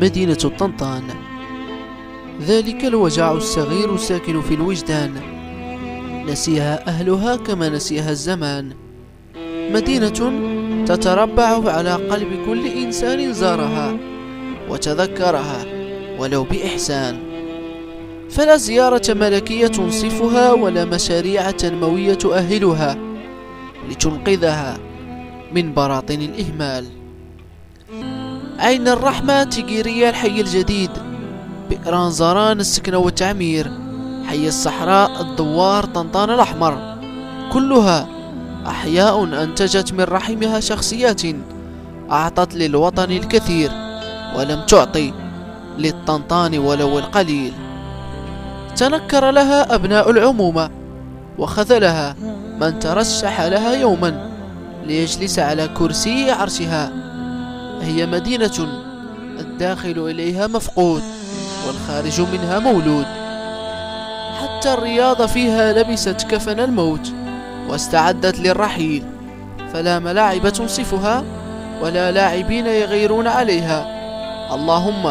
مدينة طنطان. ذلك الوجع الصغير الساكن في الوجدان، نسيها أهلها كما نسيها الزمان. مدينة تتربع على قلب كل إنسان زارها وتذكرها ولو بإحسان. فلا زيارة ملكية تنصفها ولا مشاريع تنموية تؤهلها لتنقذها من براطن الإهمال. عين الرحمة تيجيرية الحي الجديد، بئران زران السكنة والتعمير، حي الصحراء الدوار طنطان الأحمر، كلها أحياء أنتجت من رحمها شخصيات أعطت للوطن الكثير ولم تعطي للطنطان ولو القليل. تنكر لها أبناء العمومة وخذلها من ترشح لها يوما ليجلس على كرسي عرشها. هي مدينة الداخل إليها مفقود والخارج منها مولود. حتى الرياض فيها لبست كفن الموت واستعدت للرحيل، فلا ملاعب تنصفها ولا لاعبين يغيرون عليها. اللهم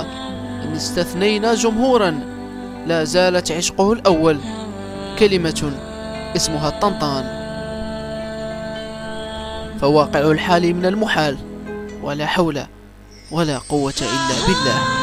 إن استثنينا جمهورا لا زالت عشقه الأول كلمة اسمها الطنطان. فواقع الحال من المحال، ولا حول ولا قوة إلا بالله.